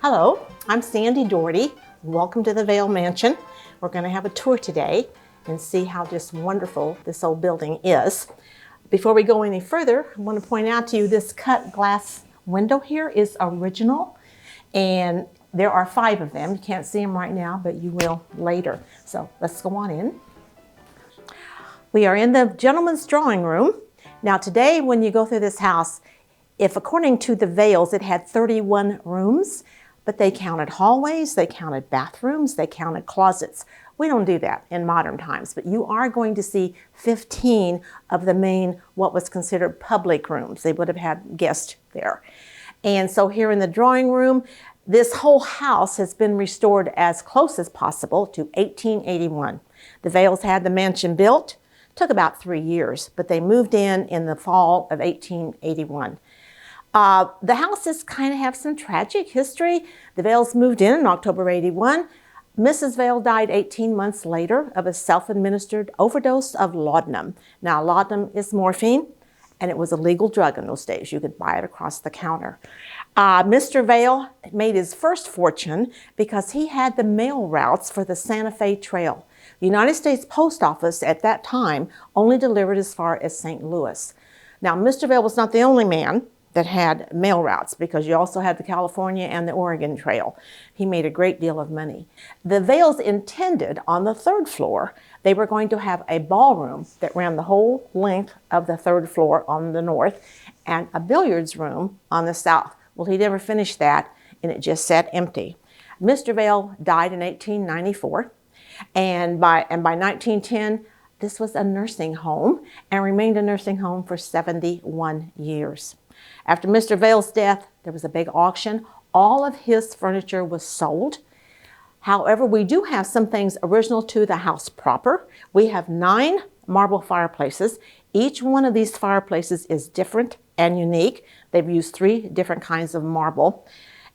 Hello, I'm Sandy Doherty. Welcome to the Vaile Mansion. We're going to have a tour today and see how just wonderful this old building is. Before we go any further, I want to point out to you this cut glass window here is original, and there are 5 of them. You can't see them right now, but you will later. So let's go on in. We are in the gentleman's drawing room. Now today, when you go through this house, if according to the Vailes, it had 31 rooms, but they counted hallways, they counted bathrooms, they counted closets. We don't do that in modern times, but you are going to see 15 of the main, what was considered public rooms. They would have had guests there. And so here in the drawing room, this whole house has been restored as close as possible to 1881. The Vailes had the mansion built. Took about 3 years, but they moved in the fall of 1881. The houses kind of have some tragic history. The Vailes moved in October 81. Mrs. Vaile died 18 months later of a self-administered overdose of laudanum. Now, laudanum is morphine, and it was a legal drug in those days. You could buy it across the counter. Mr. Vaile made his first fortune because he had the mail routes for the Santa Fe Trail. The United States Post Office at that time only delivered as far as St. Louis. Now, Mr. Vaile was not the only man that had mail routes, because you also had the California and the Oregon Trail. He made a great deal of money. The Vailes intended on the 3rd floor, they were going to have a ballroom that ran the whole length of the 3rd floor on the north and a billiards room on the south. Well, he never finished that, and it just sat empty. Mr. Vaile died in 1894, and by 1910, this was a nursing home and remained a nursing home for 71 years. After Mr. Vaile's death, there was a big auction. All of his furniture was sold. However, we do have some things original to the house proper. We have 9 marble fireplaces. Each one of these fireplaces is different and unique. They've used 3 different kinds of marble.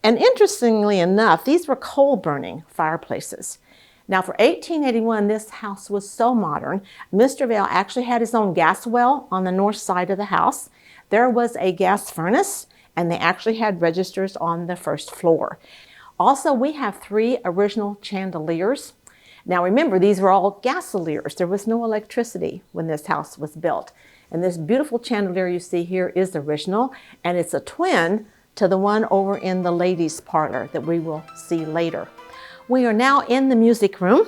And interestingly enough, these were coal-burning fireplaces. Now, for 1881, this house was so modern. Mr. Vaile actually had his own gas well on the north side of the house. There was a gas furnace, and they actually had registers on the 1st floor. Also, we have 3 original chandeliers. Now, remember, these were all gasoliers. There was no electricity when this house was built. And this beautiful chandelier you see here is original, and it's a twin to the one over in the ladies' parlor that we will see later. We are now in the music room,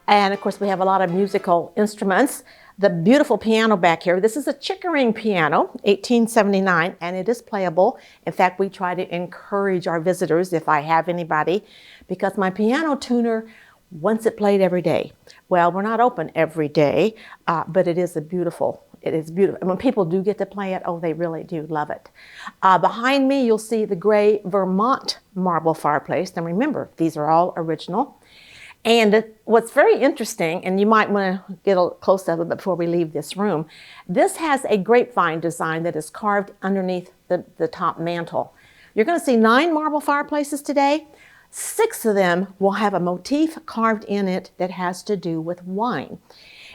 and of course we have a lot of musical instruments. The beautiful piano back here, this is a Chickering piano, 1879, and it is playable. In fact, we try to encourage our visitors, if I have anybody, because my piano tuner wants it played every day. Well, we're not open every day, but it is beautiful. And when people do get to play it, oh, they really do love it. Behind me, you'll see the gray Vermont marble fireplace. And remember, these are all original. And what's very interesting, and you might want to get a close up of it before we leave this room, this has a grapevine design that is carved underneath the top mantle. You're going to see 9 marble fireplaces today. 6 of them will have a motif carved in it that has to do with wine.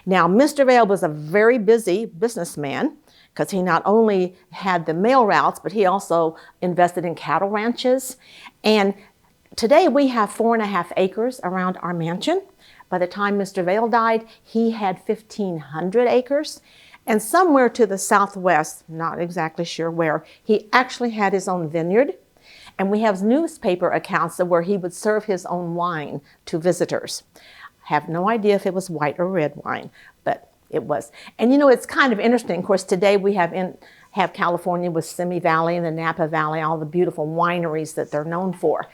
Now, Mr. Vaile was a very busy businessman because he not only had the mail routes, but he also invested in cattle ranches. And today we have 4.5 acres around our mansion. By the time Mr. Vaile died, he had 1,500 acres. And somewhere to the southwest, not exactly sure where, he actually had his own vineyard. And we have newspaper accounts of where he would serve his own wine to visitors. I have no idea if it was white or red wine, but it was. And you know, it's kind of interesting. Of course, today we have California with Simi Valley and the Napa Valley, all the beautiful wineries that they're known for.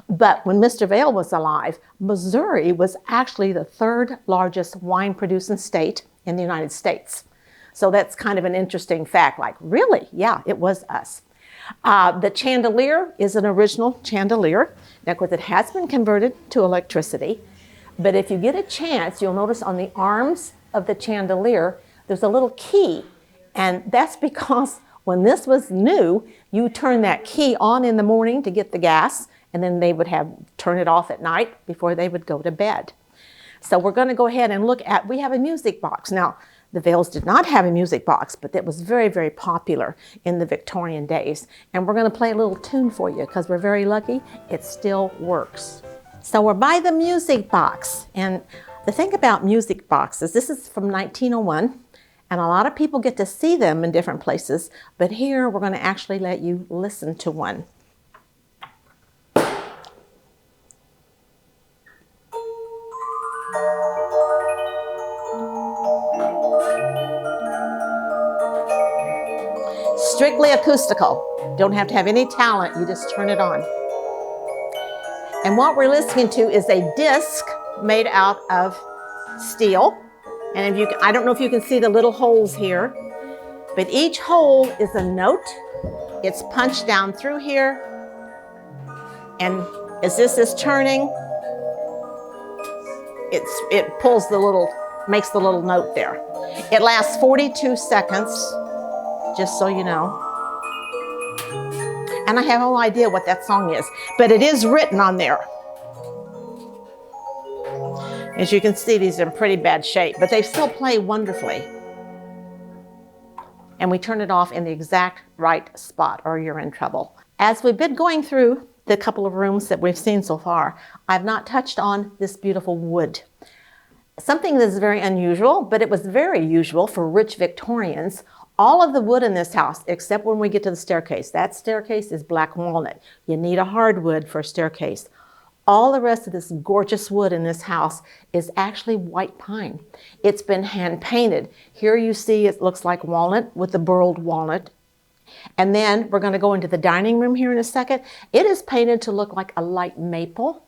But when Mr. Vaile was alive, Missouri was actually the 3rd largest wine producing state in the United States. So that's kind of an interesting fact, like, really? Yeah, it was us. The chandelier is an original chandelier. Now, of course, it has been converted to electricity. But if you get a chance, you'll notice on the arms of the chandelier, there's a little key. And that's because when this was new, you turn that key on in the morning to get the gas, and then they would turn it off at night before they would go to bed. So we're going to go ahead and look at, we have a music box. Now, The Vales did not have a music box, but that was very, very popular in the Victorian days. And we're going to play a little tune for you because we're very lucky it still works. So we're by the music box. And the thing about music boxes, this is from 1901, and a lot of people get to see them in different places, but here we're going to actually let you listen to one. Strictly acoustical. Don't have to have any talent, you just turn it on. And what we're listening to is a disc made out of steel. And if you, I don't know if you can see the little holes here, but each hole is a note. It's punched down through here. And as this is turning, it pulls the little, makes the little note there. It lasts 42 seconds, just so you know. And I have no idea what that song is, but it is written on there. As you can see, these are in pretty bad shape, but they still play wonderfully. And we turn it off in the exact right spot or you're in trouble. As we've been going through the couple of rooms that we've seen so far, I've not touched on this beautiful wood. Something that is very unusual, but it was very usual for rich Victorians. All of the wood in this house, except when we get to the staircase. That staircase is black walnut. You need a hardwood for a staircase. All the rest of this gorgeous wood in this house is actually white pine. It's been hand painted. Here you see it looks like walnut with the burled walnut. And then we're going to go into the dining room here in a second. It is painted to look like a light maple.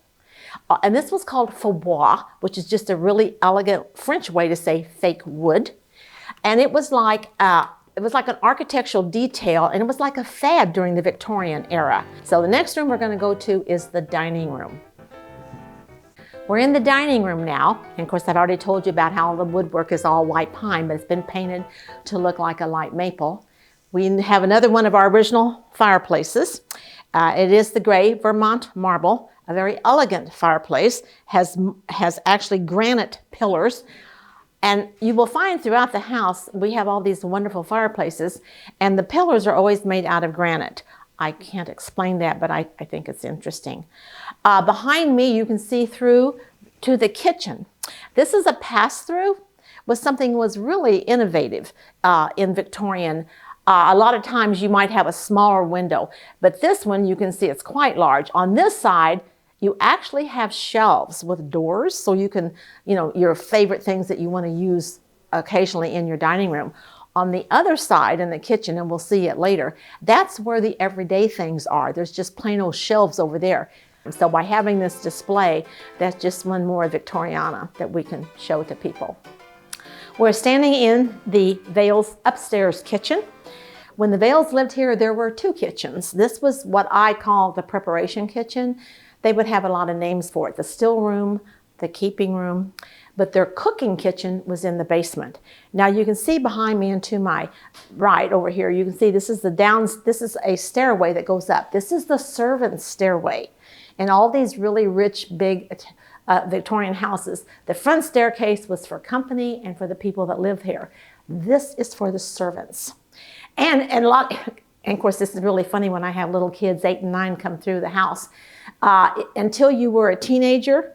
And this was called faubois, which is just a really elegant French way to say fake wood. And it was like an architectural detail, and it was like a fad during the Victorian era. So the next room we're going to go to is the dining room. We're in the dining room now, and of course I've already told you about how the woodwork is all white pine, but it's been painted to look like a light maple. We have another one of our original fireplaces. It is the gray Vermont marble, a very elegant fireplace, has actually granite pillars. And you will find throughout the house, we have all these wonderful fireplaces, and the pillars are always made out of granite. I can't explain that, but I think it's interesting. Behind me, you can see through to the kitchen. This is a pass-through, was something that was really innovative in Victorian. A lot of times you might have a smaller window, but this one you can see it's quite large. On this side, you actually have shelves with doors, so you can, your favorite things that you want to use occasionally in your dining room. On the other side in the kitchen, and we'll see it later, that's where the everyday things are. There's just plain old shelves over there. And so by having this display, that's just one more Victoriana that we can show to people. We're standing in the Vales upstairs kitchen. When the Vales lived here, there were two kitchens. This was what I call the preparation kitchen. They would have a lot of names for it, the still room, the keeping room, but their cooking kitchen was in the basement. Now you can see behind me and to my right over here, you can see this is this is a stairway that goes up. This is the servants' stairway. In all these really rich, big Victorian houses, the front staircase was for company and for the people that live here. This is for the servants. And of course, this is really funny when I have little kids, 8 and 9, come through the house. Until you were a teenager,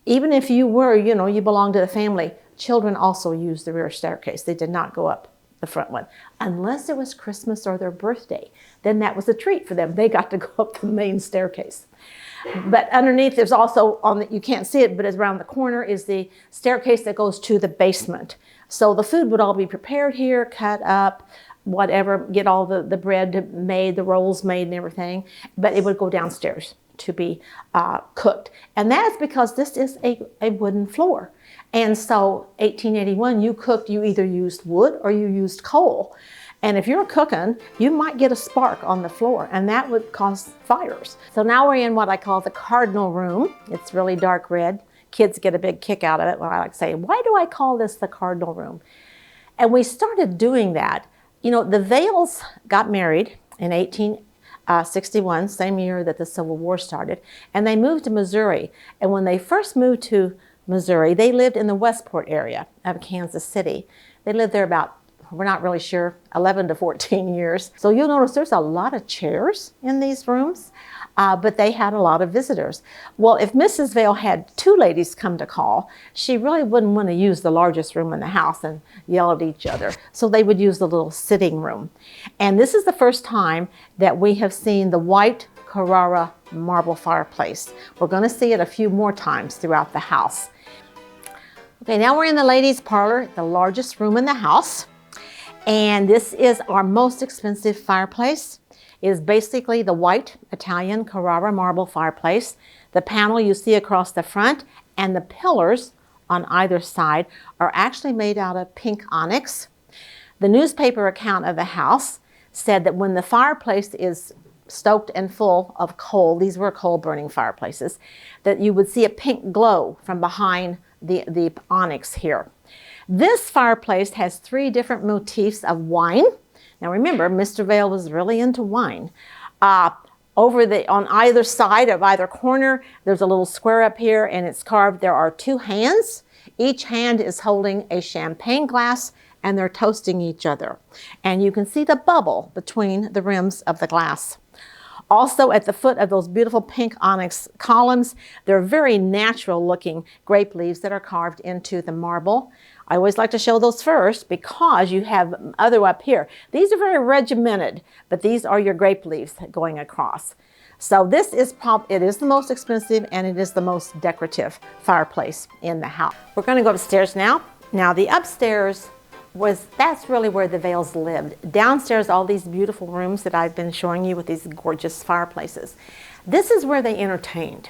even if you were, you belonged to the family, children also used the rear staircase. They did not go up the front one, unless it was Christmas or their birthday. Then that was a treat for them. They got to go up the main staircase. But underneath, there's also, you can't see it, but it's around the corner is the staircase that goes to the basement. So the food would all be prepared here, cut up, whatever, get all the bread made, the rolls made and everything, but it would go downstairs to be cooked. And that's because this is a wooden floor. And so 1881, you either used wood or you used coal. And if you're cooking, you might get a spark on the floor, and that would cause fires. So now we're in what I call the cardinal room. It's really dark red. Kids get a big kick out of it when I like to say, why do I call this the cardinal room? And we started doing that. The Vales got married in 1861, same year that the Civil War started, and they moved to Missouri. And when they first moved to Missouri, they lived in the Westport area of Kansas City. They lived there about, we're not really sure, 11 to 14 years. So you'll notice there's a lot of chairs in these rooms, but they had a lot of visitors. Well, if Mrs. Vaile had two ladies come to call, she really wouldn't want to use the largest room in the house and yell at each other. So they would use the little sitting room. And this is the first time that we have seen the white Carrara marble fireplace. We're going to see it a few more times throughout the house. Okay, now we're in the ladies' parlor, the largest room in the house. And this is our most expensive fireplace. It is basically the white Italian Carrara marble fireplace. The panel you see across the front and the pillars on either side are actually made out of pink onyx. The newspaper account of the house said that when the fireplace is stoked and full of coal, these were coal burning fireplaces, that you would see a pink glow from behind the onyx here. This fireplace has 3 different motifs of wine. Now remember, Mr. Vaile was really into wine. On either side of either corner, there's a little square up here and it's carved. There are 2 hands. Each hand is holding a champagne glass and they're toasting each other. And you can see the bubble between the rims of the glass. Also at the foot of those beautiful pink onyx columns, there are very natural looking grape leaves that are carved into the marble. I always like to show those first because you have other up here. These are very regimented, but these are your grape leaves going across. So this is it is the most expensive and it is the most decorative fireplace in the house. We're going to go upstairs now. Now the upstairs that's really where the Vailes lived. Downstairs, all these beautiful rooms that I've been showing you with these gorgeous fireplaces. This is where they entertained.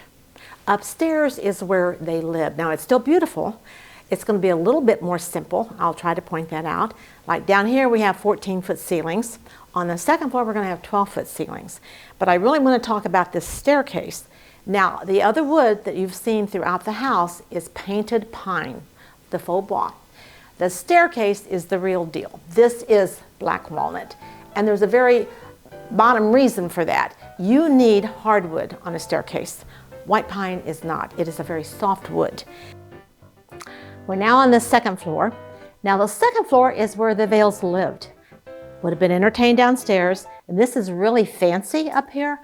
Upstairs is where they lived. Now it's still beautiful. It's going to be a little bit more simple. I'll try to point that out. Like down here we have 14-foot ceilings. On the second floor we're going to have 12-foot ceilings. But I really want to talk about this staircase. Now the other wood that you've seen throughout the house is painted pine, the faux bois. The staircase is the real deal. This is black walnut. And there's a very bottom reason for that. You need hardwood on a staircase. White pine is not. It is a very soft wood. We're now on the second floor. Now the second floor is where the Vailes lived. Would have been entertained downstairs. And this is really fancy up here,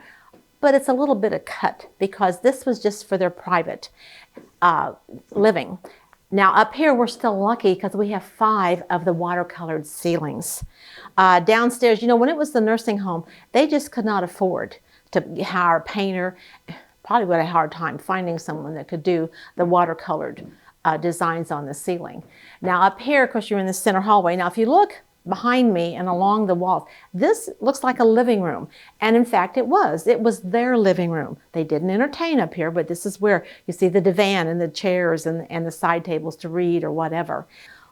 but it's a little bit of cut because this was just for their private living. Now up here we're still lucky because we have 5 of the watercolored ceilings. Downstairs, you know, when it was the nursing home, they just could not afford to hire a painter. Probably would have a hard time finding someone that could do the watercolored designs on the ceiling. Now up here, of course, you're in the center hallway. Now if you look behind me and along the walls, this looks like a living room. And in fact, it was their living room. They didn't entertain up here, but this is where you see the divan and the chairs and the side tables to read or whatever.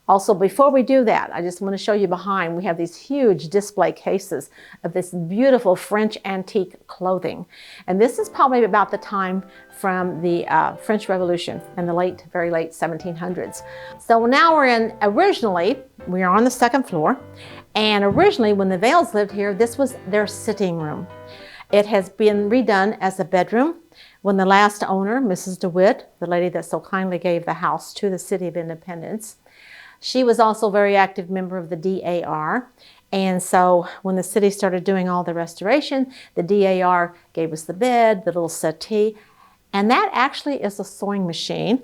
Also, before we do that, I just want to show you behind, we have these huge display cases of this beautiful French antique clothing. And this is probably about the time from the French Revolution in the very late 1700s. So now originally, we are on the second floor. And originally, when the Vailes lived here, this was their sitting room. It has been redone as a bedroom. When the last owner, Mrs. DeWitt, the lady that so kindly gave the house to the City of Independence, she was also a very active member of the DAR. And so when the city started doing all the restoration, the DAR gave us the bed, the little settee, and that actually is a sewing machine.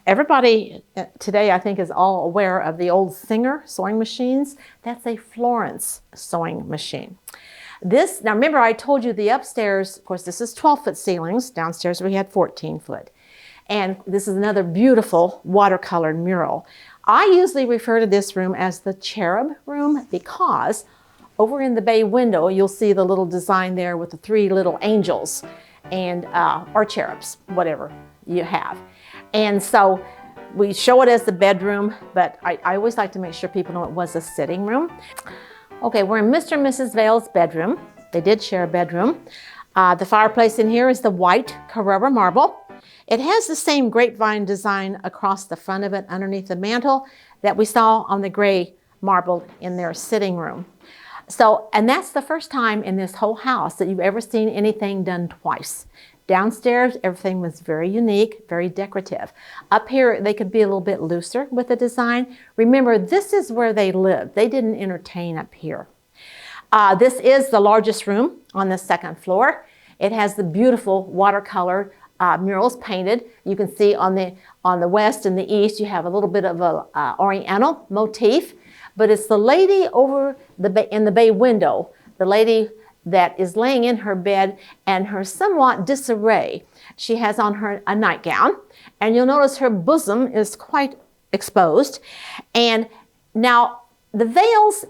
Everybody today, I think, is all aware of the old Singer sewing machines. That's a Florence sewing machine. Now remember I told you the upstairs, of course, this is 12-foot ceilings. Downstairs we had 14-foot. And this is another beautiful watercolored mural. I usually refer to this room as the cherub room because over in the bay window, you'll see the little design there with the 3 little angels and or cherubs, whatever you have. And so we show it as the bedroom, but I always like to make sure people know it was a sitting room. Okay, we're in Mr. and Mrs. Vaile's bedroom. They did share a bedroom. The fireplace in here is the white Carrara marble. It has the same grapevine design across the front of it underneath the mantle that we saw on the gray marble in their sitting room. So, and that's the first time in this whole house that you've ever seen anything done twice. Downstairs, everything was very unique, very decorative. Up here, they could be a little bit looser with the design. Remember, this is where they lived. They didn't entertain up here. This is the largest room on the second floor. It has the beautiful watercolor murals painted. You can see on the west and the east, you have a little bit of a oriental motif, but it's the lady over in the bay window, the lady that is laying in her bed and her somewhat disarray. She has on her a nightgown, and you'll notice her bosom is quite exposed. And now the veils,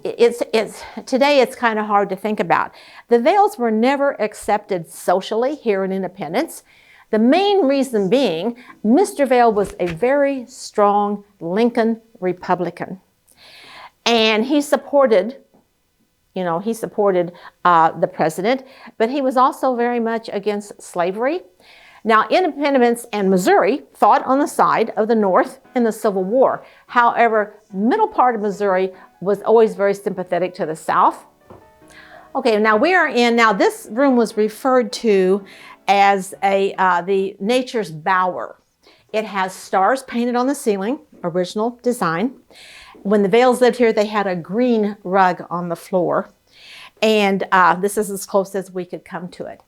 today it's kind of hard to think about. The veils were never accepted socially here in Independence. The main reason being, Mr. Vaile was a very strong Lincoln Republican. And he supported, the president, but he was also very much against slavery. Now, Independence and Missouri fought on the side of the North in the Civil War. However, middle part of Missouri was always very sympathetic to the South. Okay, now this room was referred to as the nature's bower. It has stars painted on the ceiling, original design. When the Vails lived here, they had a green rug on the floor. And this is as close as we could come to it.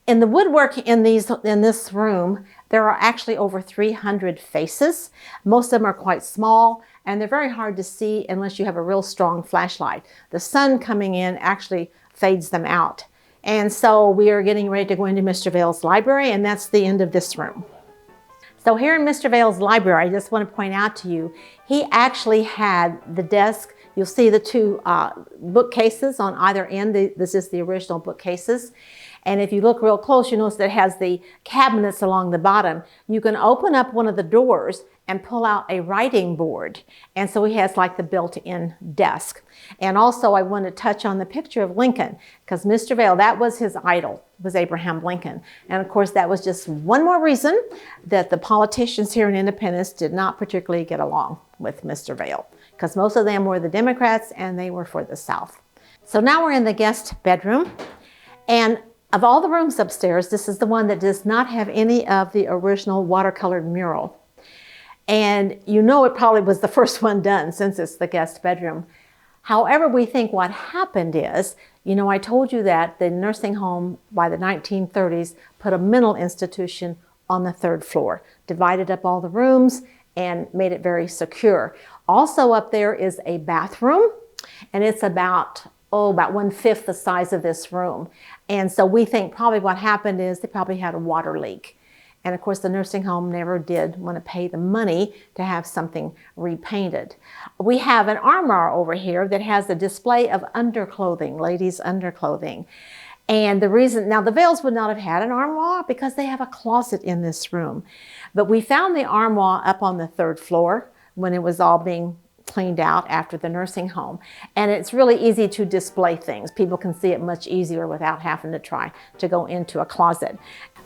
In the woodwork in this room, there are actually over 300 faces. Most of them are quite small, and they're very hard to see unless you have a real strong flashlight. The sun coming in actually fades them out. And so we are getting ready to go into Mr. Vaile's library, and that's the end of this room. So here in Mr. Vaile's library, I just want to point out to you, he actually had the desk. You'll see the two bookcases on either end. This is the original bookcases. And if you look real close, you notice that it has the cabinets along the bottom. You can open up one of the doors and pull out a writing board. And so he has like the built-in desk. And also I want to touch on the picture of Lincoln, because Mr. Vaile, that was his idol, was Abraham Lincoln. And of course, that was just one more reason that the politicians here in Independence did not particularly get along with Mr. Vaile, because most of them were the Democrats and they were for the South. So now we're in the guest bedroom. And of all the rooms upstairs, this is the one that does not have any of the original watercolored mural. And you know it probably was the first one done since it's the guest bedroom. However, we think what happened is, I told you that the nursing home by the 1930s put a mental institution on the third floor, divided up all the rooms and made it very secure. Also up there is a bathroom, and it's about 1/5 the size of this room. And so we think probably what happened is they probably had a water leak. And of course, the nursing home never did want to pay the money to have something repainted. We have an armoire over here that has a display of underclothing, ladies' underclothing. And the reason, now the Vails would not have had an armoire because they have a closet in this room. But we found the armoire up on the third floor when it was all being cleaned out after the nursing home. And it's really easy to display things. People can see it much easier without having to try to go into a closet.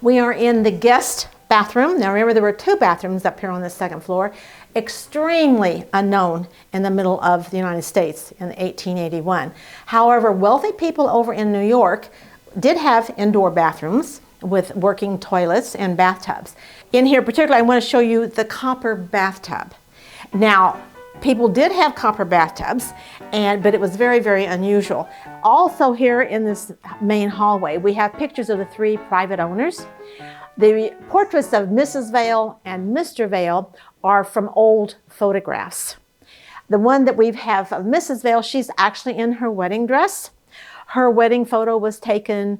We are in the guest bathroom. Now remember, there were 2 bathrooms up here on the second floor, extremely unknown in the middle of the United States in 1881. However, wealthy people over in New York did have indoor bathrooms with working toilets and bathtubs. In here particularly, I want to show you the copper bathtub. Now, people did have copper bathtubs, but it was very, very unusual. Also here in this main hallway, we have pictures of the 3 private owners. The portraits of Mrs. Vaile and Mr. Vaile are from old photographs. The one that we have of Mrs. Vaile, she's actually in her wedding dress. Her wedding photo was taken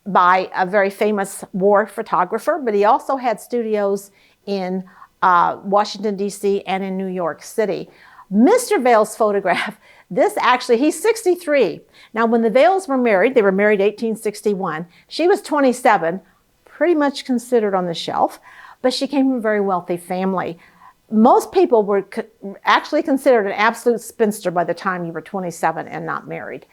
by a very famous war photographer, but he also had studios in Washington, D.C. and in New York City. Mr. Vaile's photograph, he's 63. Now, when the Vails were married, they were married 1861. She was 27, pretty much considered on the shelf, but she came from a very wealthy family. Most people were actually considered an absolute spinster by the time you were 27 and not married.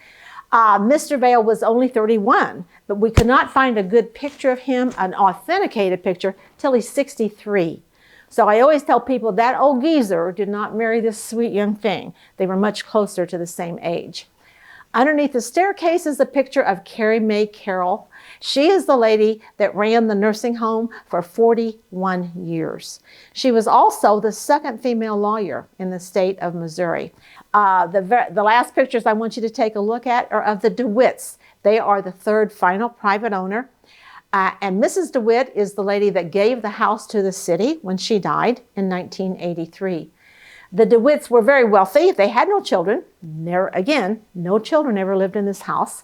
Mr. Vaile was only 31, but we could not find a good picture of him, an authenticated picture, till he's 63. So I always tell people that old geezer did not marry this sweet young thing. They were much closer to the same age. Underneath the staircase is a picture of Carrie Mae Carroll. She is the lady that ran the nursing home for 41 years. She was also the second female lawyer in the state of Missouri. The last pictures I want you to take a look at are of the DeWitts. They are the third final private owner. And Mrs. DeWitt is the lady that gave the house to the city when she died in 1983. The DeWitts were very wealthy. They had no children. Again, no children ever lived in this house.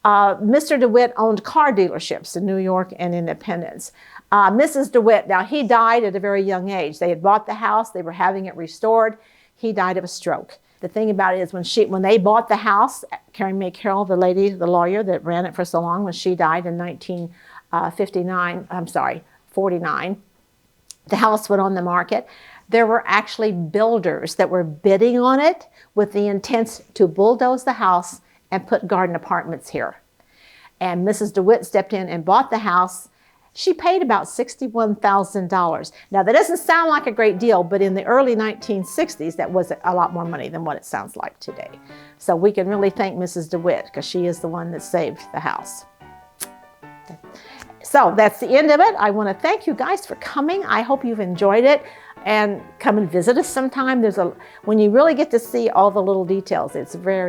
Mr. DeWitt owned car dealerships in New York and Independence. Mrs. DeWitt, now he died at a very young age. They had bought the house. They were having it restored. He died of a stroke. The thing about it is when they bought the house, Carrie Mae Carroll, the lawyer that ran it for so long, when she died in 49, the house went on the market. There were actually builders that were bidding on it with the intent to bulldoze the house and put garden apartments here. And Mrs. DeWitt stepped in and bought the house. She paid about $61,000. Now that doesn't sound like a great deal, but in the early 1960s, that was a lot more money than what it sounds like today. So we can really thank Mrs. DeWitt because she is the one that saved the house. So that's the end of it. I want to thank you guys for coming. I hope you've enjoyed it, and come and visit us sometime. When you really get to see all the little details, it's very